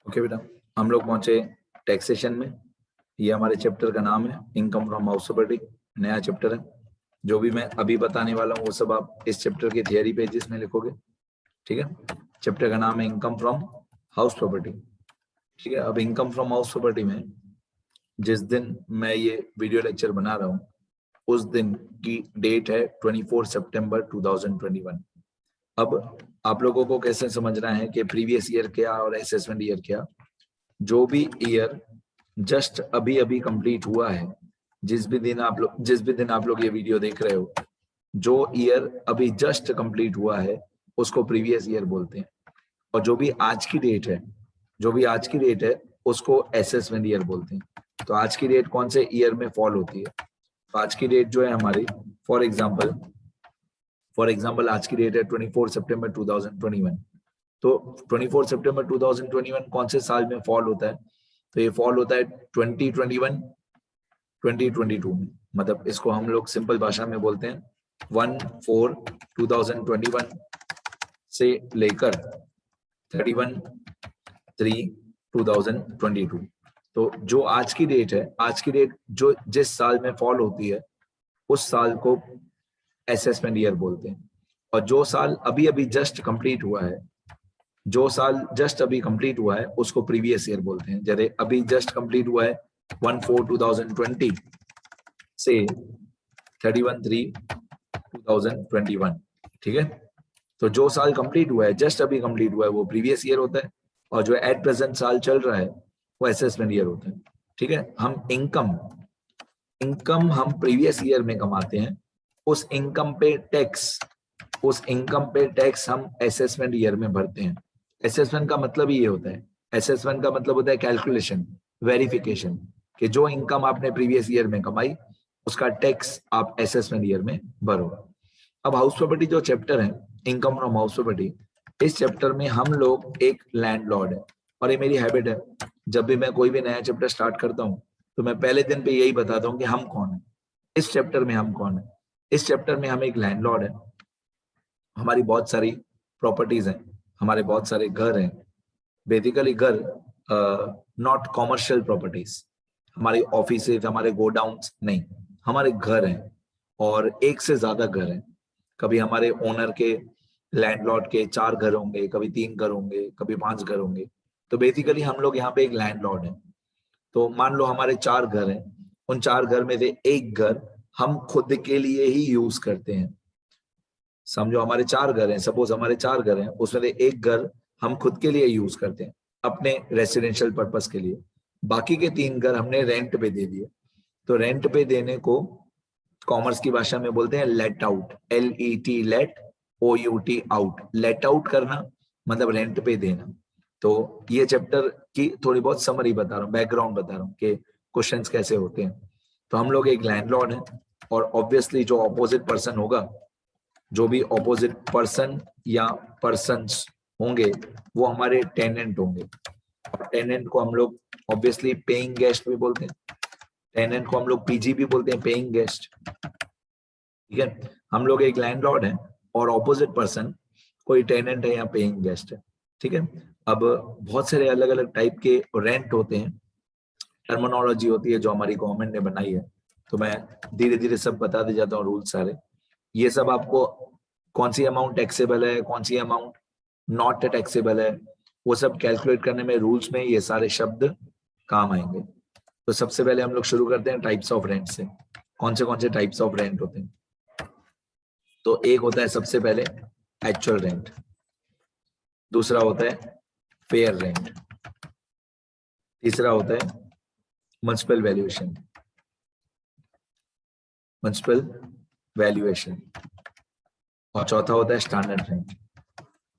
Okay बेटा, हम लोग पहुंचे टैक्सेशन में। ये हमारे चैप्टर का नाम है इनकम फ्रॉम हाउस प्रॉपर्टी। नया चैप्टर है। जो भी मैं अभी बताने वाला हूँ वो सब आप इस चैप्टर के थियरी पेजेस में लिखोगे। ठीक है, चैप्टर का नाम है इनकम फ्रॉम हाउस प्रॉपर्टी। ठीक है, अब इनकम फ्रॉम हाउस प्रॉपर्टी में जिस दिन मैं ये वीडियो लेक्चर बना रहा हूँ उस दिन की डेट है 24 सितंबर 2021। अब आप लोगों को कैसे समझना है कि प्रीवियस ईयर क्या और असेसमेंट ईयर क्या। जो भी ईयर जस्ट अभी अभी कंप्लीट हुआ है, जिस भी दिन आप लोग ये वीडियो देख रहे हो, जो ईयर अभी जस्ट कंप्लीट हुआ है उसको प्रीवियस ईयर बोलते हैं। और जो भी आज की डेट है उसको असेसमेंट ईयर बोलते हैं। तो आज की डेट कौन से ईयर में फॉल होती है? तो आज की डेट जो है हमारी, फॉर एग्जाम्पल आज की डेट है 24 सितंबर 2021। तो 24 सितंबर 2021 कौन से साल में फॉल होता है? तो ये फॉल होता है 2021 2022 में। मतलब इसको हम लोग सिंपल भाषा में बोलते हैं 1/4/2021 से लेकर 31/3/2022। तो जो आज की डेट है, आज की डेट जो जिस साल में फॉल होती है उस साल को असेसमेंट ईयर बोलते हैं। और जो साल अभी अभी जस्ट कंप्लीट हुआ है उसको प्रीवियस ईयर बोलते हैं। जैसे अभी जस्ट कंप्लीट हुआ है 1/4/2020 से 31/3/2021। ठीक है, तो जो साल कंप्लीट हुआ है, जस्ट अभी कंप्लीट हुआ है, वो प्रीवियस ईयर होता है। और जो एट प्रेजेंट साल चल रहा है वो असेसमेंट ईयर होता है। ठीक है, हम इनकम हम प्रीवियस ईयर में कमाते हैं, उस इनकम पे टैक्स हम असेसमेंट ईयर में भरते हैं। असेसमेंट का मतलब ये होता है, असेसमेंट का मतलब होता है कैलकुलेशन, वेरिफिकेशन, कि जो इनकम आपने प्रीवियस ईयर में कमाई उसका टैक्स आप असेसमेंट ईयर में भरो। अब हाउस प्रॉपर्टी जो चैप्टर है इनकम फ्रॉम हाउस प्रॉपर्टी, इस चैप्टर में हम लोग एक लैंडलॉर्ड है। और ये मेरी हैबिट है, जब भी मैं कोई भी नया चैप्टर स्टार्ट करता हूँ तो मैं पहले दिन पे यही बताता हूँ कि हम कौन है। इस चैप्टर में हम कौन है? इस चैप्टर में हम एक लैंडलॉर्ड है। हमारी बहुत सारी प्रॉपर्टीज हैं, हमारे बहुत सारे घर हैं। बेसिकली घर, नॉट कॉमर्शियल प्रॉपर्टीज। हमारी ऑफिसेज, हमारे गोडाउन्स नहीं, हमारे घर हैं। और एक से ज्यादा घर हैं। कभी हमारे ओनर के, लैंडलॉर्ड के 4 घर होंगे, कभी 3 घर होंगे, कभी 5 घर होंगे। तो बेसिकली हम लोग यहाँ पे एक लैंडलॉर्ड है। तो मान लो हमारे 4 घर हैं, उन 4 घर में से एक घर हम खुद के लिए ही यूज करते हैं। समझो हमारे 4 घर हैं, सपोज हमारे 4 घर हैं, उसमें से एक घर हम खुद के लिए यूज करते हैं अपने रेसिडेंशियल पर्पस के लिए। बाकी के 3 घर हमने रेंट पे दे दिए। तो रेंट पे देने को कॉमर्स की भाषा में बोलते हैं let out, LET, let, OUT, out. Let out करना मतलब रेंट पे देना। तो ये चैप्टर की थोड़ी बहुत समरी बता रहा हूँ, बैकग्राउंड बता रहा हूँ कि क्वेश्चंस कैसे होते हैं। तो हम लोग एक लैंडलॉर्ड है, और ऑब्वियसली जो ऑपोजिट पर्सन होगा, जो भी ऑपोजिट पर्सन या पर्सन्स होंगे वो हमारे टेनेंट होंगे। और टेनेंट को हम लोग ऑब्वियसली पेइंग गेस्ट भी बोलते हैं। टेनेंट को हम लोग PG भी बोलते हैं, पेइंग गेस्ट। ठीक है, हम लोग एक लैंडलॉर्ड है और ऑपोजिट पर्सन कोई टेनेंट है या पेइंग गेस्ट है। ठीक है, अब बहुत सारे अलग अलग टाइप के रेंट होते हैं, टर्मिनोलॉजी होती है जो हमारी गवर्नमेंट ने बनाई है। तो मैं धीरे धीरे सब बताते जाता हूँ रूल सारे। ये सब आपको कौन सी अमाउंट टैक्सेबल है, कौन सी अमाउंट नॉट टैक्सेबल है, वो सब कैलकुलेट करने में रूल्स में ये सारे शब्द काम आएंगे। तो सबसे पहले हम लोग शुरू करते हैं टाइप्स ऑफ रेंट से। कौन से टाइप्स ऑफ रेंट होते हैं? तो एक होता है सबसे पहले एक्चुअल रेंट, दूसरा होता है फेयर रेंट, तीसरा होता है म्युनिसिपल वैल्यूएशन, और चौथा होता है स्टैंडर्ड रेंट।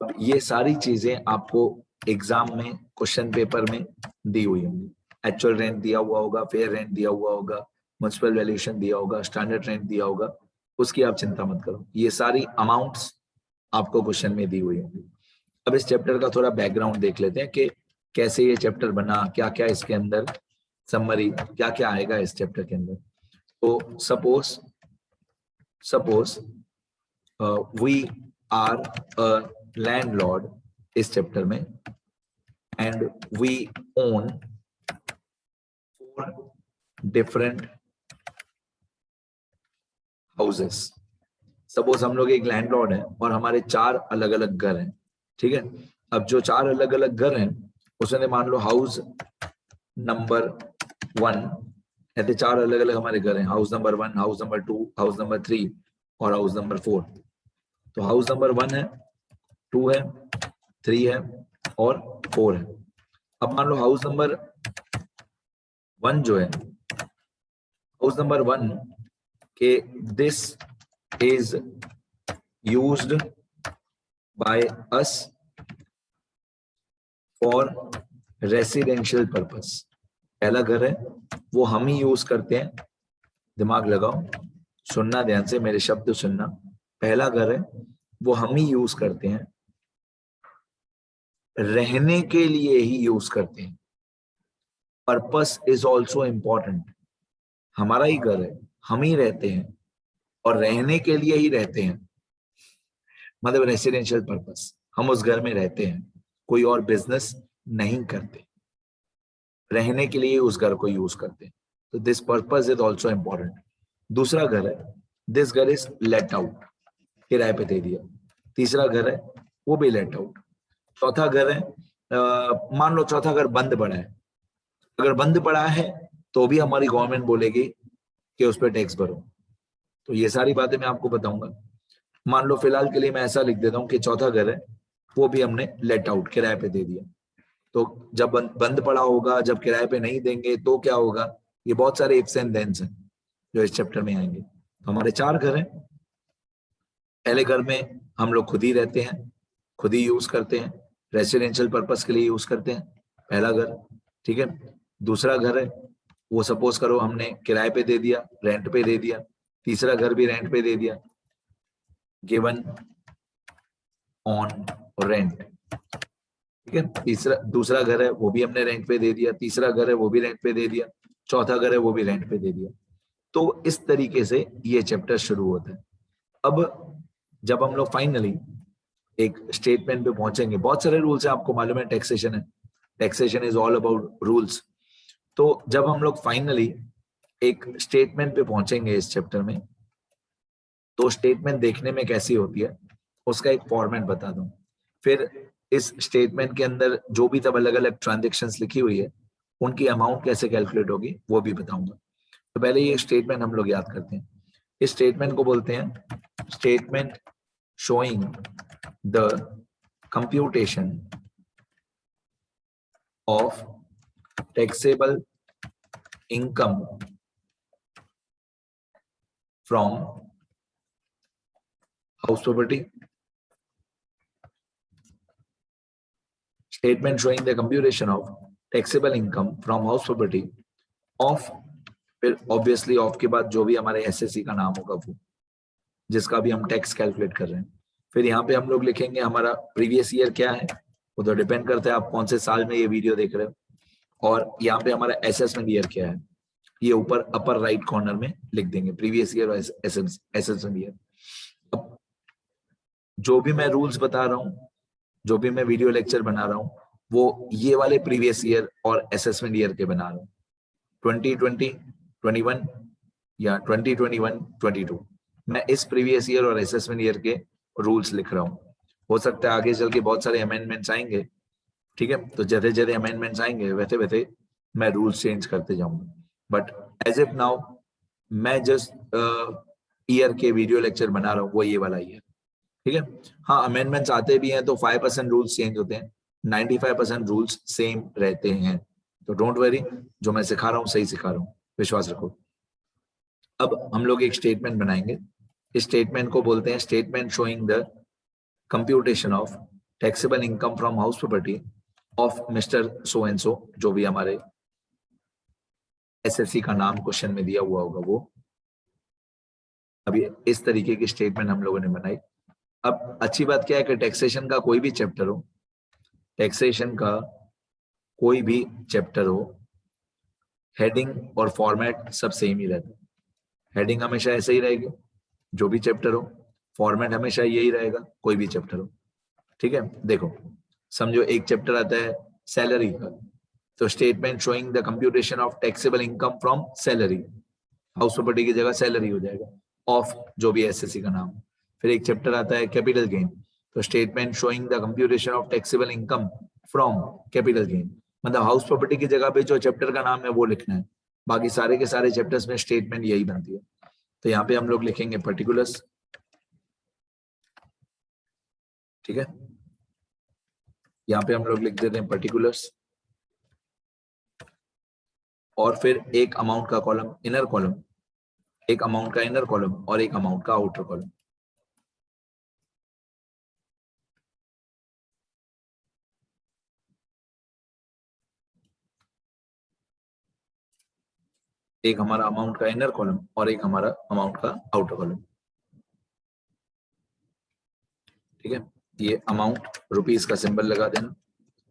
अब ये सारी चीजें आपको एग्जाम में क्वेश्चन पेपर में दी हुई होंगी। एक्चुअल रेंट दिया हुआ होगा, फेयर रेंट दिया हुआ होगा, म्युनिसिपल वैल्यूएशन दिया होगा, स्टैंडर्ड रेंट दिया होगा। उसकी आप चिंता मत करो, ये सारी अमाउंट्स आपको क्वेश्चन में दी हुई होंगी। अब इस चैप्टर का थोड़ा बैकग्राउंड देख लेते हैं कि कैसे ये चैप्टर बना, क्या क्या इसके अंदर समरी, क्या क्या आएगा इस चैप्टर के अंदर। तो suppose we are a landlord इस चैप्टर में, and we own 4 different houses. Suppose हम लोग एक लैंडलॉर्ड है और हमारे 4 अलग अलग घर हैं, ठीक है। अब जो 4 अलग अलग घर हैं उसमें मान लो हाउस नंबर 1, ऐसे 4 अलग अलग हमारे घर हैं, house number 1, house number 2, house number 3 और हाउस नंबर 4। तो हाउस नंबर 1 है, 2 है, 3 है और 4 है। अब मान लो हाउस नंबर 1 जो है, हाउस नंबर 1 के this is used by us for residential purpose। पहला घर है वो हम ही यूज करते हैं, दिमाग लगाओ, सुनना ध्यान से, मेरे शब्द सुनना। पहला घर है वो हम ही यूज करते हैं, रहने के लिए ही यूज करते हैं। Purpose is also important. हमारा ही घर है, हम ही रहते हैं और रहने के लिए ही रहते हैं, मतलब रेसिडेंशियल पर्पस, हम उस घर में रहते हैं, कोई और बिजनेस नहीं करते, रहने के लिए उस घर को यूज करते हैं। तो this purpose is also important. दूसरा घर है, दिस घर इज लेट आउट, किराए पे दे दिया। तीसरा घर है वो भी लेट आउट। चौथा घर है, मान लो चौथा घर बंद पड़ा है। अगर बंद पड़ा है तो भी हमारी गवर्नमेंट बोलेगी कि उस पर टैक्स भरो। तो ये सारी बातें मैं आपको बताऊंगा। मान लो फिलहाल के लिए मैं ऐसा लिख देता हूँ कि चौथा घर है वो भी हमने लेट आउट, किराए पे दे दिया। तो जब बंद पड़ा होगा, जब किराए पे नहीं देंगे तो क्या होगा, ये बहुत सारे इफ्स एंड देन्स हैं जो इस चैप्टर में आएंगे। तो हमारे 4 घर हैं। पहले घर में हम लोग खुद ही रहते हैं, खुद ही यूज करते हैं, रेसिडेंशियल पर्पस के लिए यूज करते हैं, पहला घर, ठीक है। दूसरा घर है वो सपोज करो हमने किराए पे दे दिया, रेंट पे दे दिया। तीसरा घर भी रेंट पे दे दिया, गिवन ऑन रेंट, ठीक है। दूसरा घर है वो भी हमने रेंट पे दे दिया, तीसरा घर है वो भी रेंट पे दे दिया, चौथा घर है वो भी रेंट पे दे दिया। तो इस तरीके से ये चैप्टर शुरू होता है। अब जब हम लोग फाइनली एक स्टेटमेंट पे पहुंचेंगे, बहुत सारे रूल्स है, आपको मालूम है टैक्सेशन है, taxation is all about rules. तो जब हम लोग फाइनली एक स्टेटमेंट पे पहुंचेंगे इस चैप्टर में, तो स्टेटमेंट देखने में कैसी होती है उसका एक फॉर्मेट बता दूं। फिर इस स्टेटमेंट के अंदर जो भी सब अलग अलग ट्रांजेक्शन्स लिखी हुई है उनकी अमाउंट कैसे कैलकुलेट होगी वो भी बताऊंगा। तो पहले ये स्टेटमेंट हम लोग याद करते हैं। इस स्टेटमेंट को बोलते हैं statement showing the computation of taxable income from house property. Statement showing the computation of taxable income from house property of, फिर ऑब्वियसली ऑफ के बाद जो भी हमारे एसएससी का नाम होगा वो, जिसका भी हम टैक्स कैलकुलेट कर रहे हैं। फिर यहाँ पे हम लोग लिखेंगे हमारा प्रीवियस ईयर क्या है, वो तो डिपेंड करता है आप कौन से साल में ये वीडियो देख रहे हो। और यहाँ पे हमारा असेसमेंट ईयर क्या है, ये ऊपर अपर राइट कॉर्नर में लिख देंगे, प्रीवियस ईयर और असेसमेंट ईयर। अब जो भी मैं रूल्स बता रहा हूँ, जो भी मैं वीडियो लेक्चर बना रहा हूँ, वो ये वाले प्रीवियस ईयर और असेसमेंट ईयर के बना रहा हूँ, 2020, 21 या 2021, 22। मैं इस प्रीवियस ईयर और असेसमेंट ईयर के रूल्स लिख रहा हूँ। हो सकता है आगे चल के बहुत सारे अमेंडमेंट्स आएंगे, ठीक है। तो जैसे जैसे अमेंडमेंट्स आएंगे वैसे वैसे मैं रूल्स चेंज करते जाऊंगा। बट एज इफ नाउ मैं जस्ट ईयर के वीडियो लेक्चर बना रहा हूँ, वो ये वाला ईयर, ठीक है। हाँ, अमेंडमेंट्स आते भी हैं तो 5% रूल्स चेंज होते हैं, 95% रूल्स सेम रहते हैं। तो डोंट वरी, जो मैं सिखा रहा हूँ सही सिखा रहा हूँ, विश्वास रखो। अब हम लोग एक स्टेटमेंट बनाएंगे। इस स्टेटमेंट को बोलते हैं statement showing the computation of taxable income from house property of mister so and so, जो भी हमारे एसएससी का नाम क्वेश्चन में दिया हुआ होगा वो। अभी इस तरीके की स्टेटमेंट हम लोगों ने बनाई। अब अच्छी बात क्या है कि टैक्सेशन का कोई भी चैप्टर हो, टैक्सेशन का कोई भी चैप्टर हो, हेडिंग और फॉर्मेट सब सेम ही रहता है। हेडिंग हमेशा ऐसे ही रहेगी जो भी चैप्टर हो, फॉर्मेट हमेशा यही रहेगा कोई भी चैप्टर हो, ठीक है। देखो समझो एक चैप्टर आता है सैलरी का, तो statement showing the computation of taxable income from salary, house property की जगह सैलरी हो जाएगा, ऑफ जो भी एसएससी का नाम। फिर एक चैप्टर आता है कैपिटल गेन, तो statement showing the computation of taxable income from capital gain, मतलब हाउस प्रॉपर्टी की जगह पे जो चैप्टर का नाम है वो लिखना है, बाकी सारे के सारे चैप्टर्स में स्टेटमेंट यही बनती है। तो यहाँ पे हम लोग लिखेंगे पर्टिकुलर्स, ठीक है, यहाँ पे हम लोग लिख देते हैं पर्टिकुलर्स, और फिर एक अमाउंट का कॉलम इनर कॉलम, एक अमाउंट का इनर कॉलम और एक अमाउंट का आउटर कॉलम। एक हमारा अमाउंट का इनर कॉलम और एक हमारा अमाउंट का आउटर कॉलम, ठीक है। ये अमाउंट रुपीस का सिंबल लगा देना,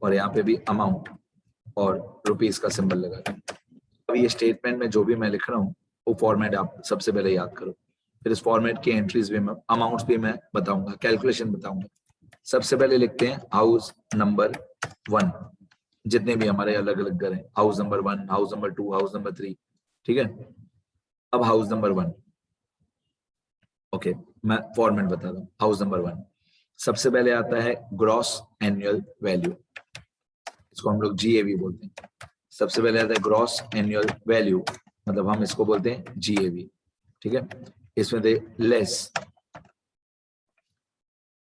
और यहाँ पे भी अमाउंट और रुपीस का सिंबल लगा देना। अब ये स्टेटमेंट में जो भी मैं लिख रहा हूँ वो फॉर्मेट आप सबसे पहले याद करो, फिर इस फॉर्मेट की एंट्रीज भी मैं, अमाउंट्स भी मैं बताऊंगा, कैलकुलेशन बताऊंगा। सबसे पहले लिखते हैं हाउस नंबर 1, जितने भी हमारे अलग अलग घर हैं, house number 1, house number 2, house number 3, ठीक है। अब हाउस नंबर 1, ओके, मैं फॉर्मेट बता दूं। हाउस नंबर 1 सबसे पहले आता है ग्रॉस एनुअल वैल्यू, इसको हम लोग जीएवी बोलते हैं। सबसे पहले आता है ग्रॉस एनुअल वैल्यू, मतलब हम इसको बोलते हैं जीएवी, ठीक है। इसमें दे less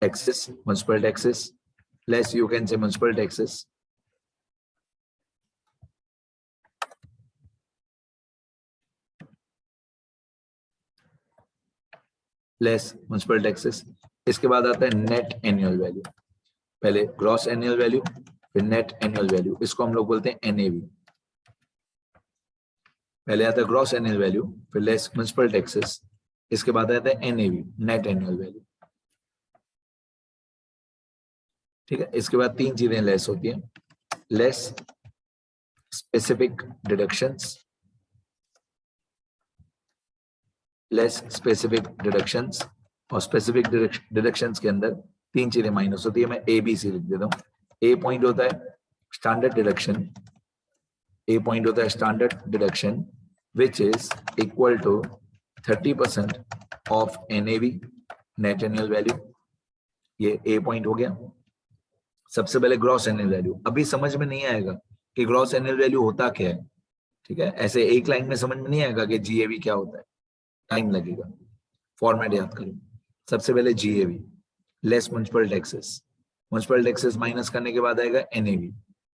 taxes, municipal taxes, less you can say municipal taxes, less municipal taxes. इसके बाद आता है नेट एनुअल वैल्यू, पहले ग्रॉस एनुअल वैल्यू फिर नेट एनुअल वैल्यू, इसको हम लोग बोलते हैं एनएवी। पहले आता है ग्रॉस एनुअल वैल्यू, फिर लेस म्युनिसिपल टैक्सेस, इसके बाद आता है एनएवी, नेट एनुअल वैल्यू, ठीक है। इसके बाद तीन चीजें लेस होती हैं, less specific deductions, less specific deductions, और स्पेसिफिक डिडक्शंस के अंदर तीन चीजें माइनस होती है, मैं ए बी सी लिख देता हूँ। ए पॉइंट होता है स्टैंडर्ड डिडक्शन, ए पॉइंट होता है standard deduction which is equal to 30% of NAV, net annual value, ये ए पॉइंट हो गया। सबसे पहले ग्रॉस एनुअल वैल्यू, अभी समझ में नहीं आएगा कि ग्रॉस एनुअल वैल्यू होता क्या है, ठीक है, ऐसे एक लाइन में समझ में नहीं आएगा कि जीएवी क्या होता है, टाइम लगेगा। फॉर्मेट याद करो, सबसे पहले GAV, less municipal taxes, municipal taxes minus करने के बाद आएगा एनएवी,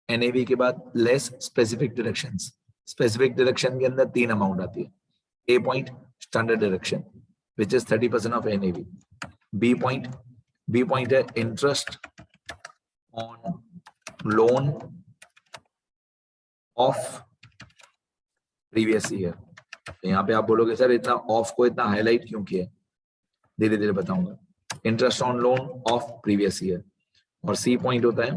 एनएवी के बाद less specific deductions, specific deduction के अंदर तीन अमाउंट आती है, a point standard deduction which is 30% of NAV, b point है interest on loan of previous year. यहाँ पे आप बोलोगे सर इतना ऑफ को इतना हाईलाइट क्यों किया, धीरे धीरे बताऊंगा। Interest on loan of previous year, और सी पॉइंट होता है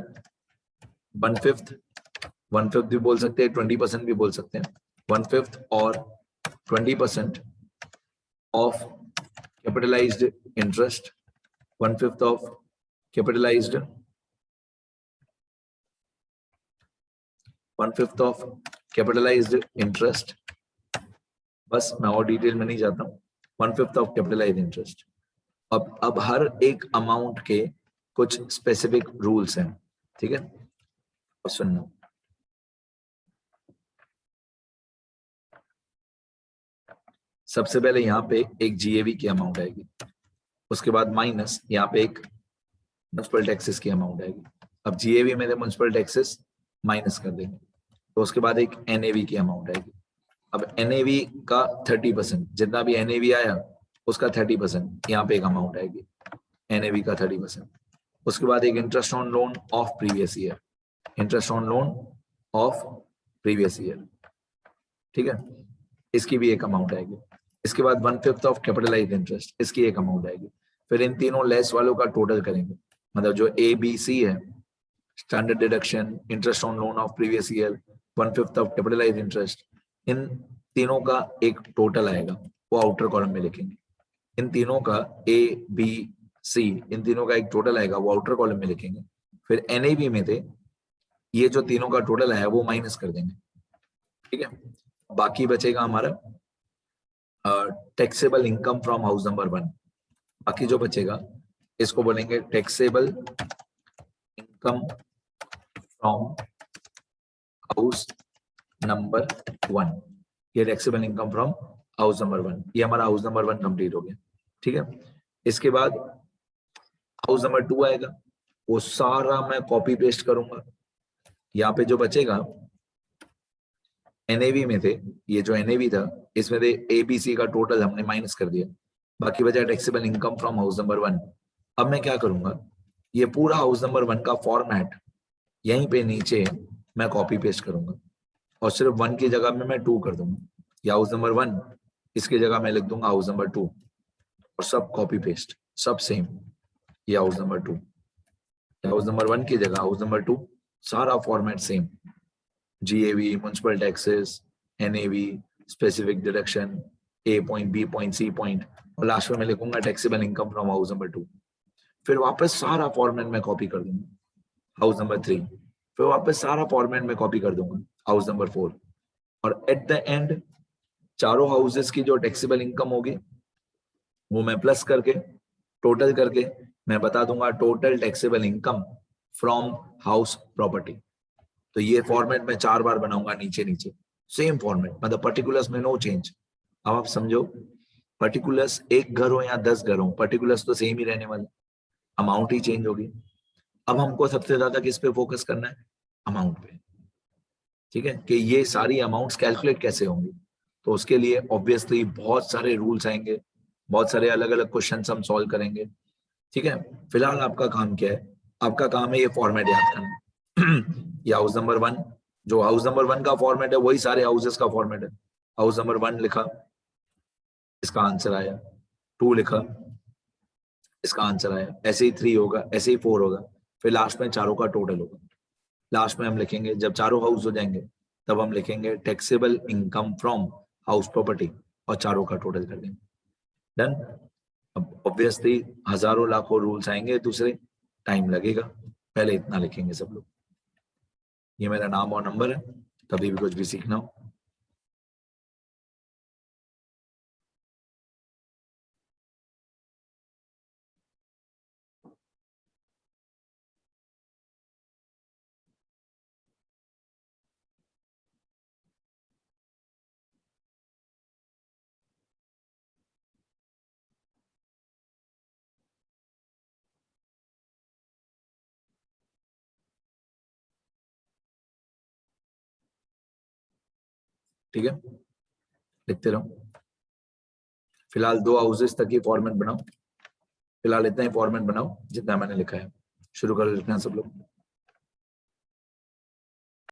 1/5 भी बोल सकते हैं, 20% भी बोल सकते हैं, 1/5 और 20% of capitalised interest, 1/5 of capitalised, 1/5 of capitalised interest, बस मैं और डिटेल में नहीं जाता हूँ, 1/5 ऑफ कैपिटलाइज्ड इंटरेस्ट। अब हर एक अमाउंट के कुछ स्पेसिफिक रूल्स हैं, ठीक है, और सुनना। सबसे पहले यहाँ पे एक जीएवी की अमाउंट आएगी, उसके बाद माइनस यहाँ पे एक म्युनिसिपल टैक्सेस की अमाउंट आएगी। अब जीएवी में म्युनिसिपल टैक्सेस माइनस कर देंगे, तो उसके बाद एक एनएवी की अमाउंट आएगी। अब एनएवी का 30%, जितना भी एनएवी आया उसका 30% यहाँ पे एक अमाउंट आएगी, एनएवी का 30%। उसके बाद एक interest on loan of previous year, interest on loan of previous year, ठीक है, इसकी भी एक अमाउंट आएगी। इसके बाद 1/5 ऑफ कैपिटलाइज्ड इंटरेस्ट, इसकी एक अमाउंट आएगी। फिर इन तीनों लेस वालों का टोटल करेंगे, मतलब जो ए बी सी है, standard deduction, interest on loan of previous year, 1/5 of capitalised interest, इन तीनों का एक टोटल आएगा, वो आउटर कॉलम में लिखेंगे। इन तीनों का ए बी सी, इन तीनों का एक टोटल आएगा, वो आउटर कॉलम में लिखेंगे। फिर एनएवी में थे ये जो तीनों का टोटल है वो माइनस कर देंगे, ठीक है। बाकी बचेगा हमारा taxable income from house number 1। बाकी जो बचेगा इसको बोलेंगे taxable income from house number 1। ये taxable income from house number 1, ये हमारा हाउस नंबर 1 कंप्लीट हो गया, ठीक है। इसके बाद हाउस नंबर 2 आएगा, वो सारा मैं कॉपी पेस्ट करूंगा। यहाँ पे जो बचेगा एनएवी में थे, ये जो एनएवी था इसमें थे एबीसी का टोटल हमने माइनस कर दिया, बाकी बचा taxable income from house number 1। अब मैं क्या करूंगा, ये पूरा हाउस नंबर 1 का फॉर्मेट यहीं पे नीचे मैं कॉपी पेस्ट करूंगा और सिर्फ 1 की जगह में मैं 2 कर दूंगा, या हाउस नंबर 1 इसकी जगह मैं लिख दूंगा हाउस नंबर 2 और सब कॉपी पेस्ट सब सेम। ये हाउस नंबर 2, हाउस नंबर 1 की जगह हाउस नंबर 2, सारा format same, GAV, municipal taxes, NAV, specific deduction, a point, b point, c point, और लास्ट में मैं लिखूंगा taxable income from house number 2। फिर वापस सारा फॉर्मेट में कॉपी कर दूंगा हाउस नंबर 3, फिर वापस सारा फॉर्मेट में कॉपी कर दूंगा हाउस नंबर 4, और एट द एंड चारों हाउसेस की जो टैक्सेबल इनकम होगी वो मैं प्लस करके टोटल करके मैं बता दूंगा total taxable income from house property. तो ये फॉर्मेट में 4 बार बनाऊंगा नीचे नीचे, सेम फॉर्मेट, मतलब पर्टिकुलर्स में नो चेंज। अब आप समझो, पर्टिकुलर्स एक घर हो या 10 घर हो, पर्टिकुलर्स तो सेम ही रहने वाले, अमाउंट ही चेंज होगी। अब हमको सबसे ज्यादा किस पे फोकस करना है, अमाउंट पे, ठीक है, कि ये सारी अमाउंट्स कैलकुलेट कैसे होंगी। तो उसके लिए ऑब्वियसली बहुत सारे रूल्स आएंगे, बहुत सारे अलग अलग क्वेश्चन हम सॉल्व करेंगे, ठीक है। फिलहाल आपका काम क्या है, आपका काम है ये फॉर्मेट याद करना। ये हाउस नंबर 1, जो हाउस नंबर 1 का फॉर्मेट है वही सारे हाउसेस का फॉर्मेट है। हाउस नंबर 1 लिखा, इसका आंसर आया, 2 लिखा, इसका आंसर आया, ऐसे ही 3 होगा, ऐसे ही 4 होगा, फिर लास्ट में चारों का टोटल होगा। लास्ट में हम लिखेंगे, जब चारों हाउस हो जाएंगे तब हम लिखेंगे taxable income from house property और चारों का टोटल कर देंगे। डन। अब ऑब्वियसली हजारों लाखों रूल्स आएंगे दूसरे, टाइम लगेगा, पहले इतना लिखेंगे सब लोग। ये मेरा नाम और नंबर है, कभी भी कुछ भी सीखना हो। ठीक है, लिखते रहो। फिलहाल 2 हाउसेस तक ही फॉर्मेट बनाओ, फिलहाल इतना ही फॉर्मेट बनाओ जितना मैंने लिखा है। शुरू कर लिखना सब लोग।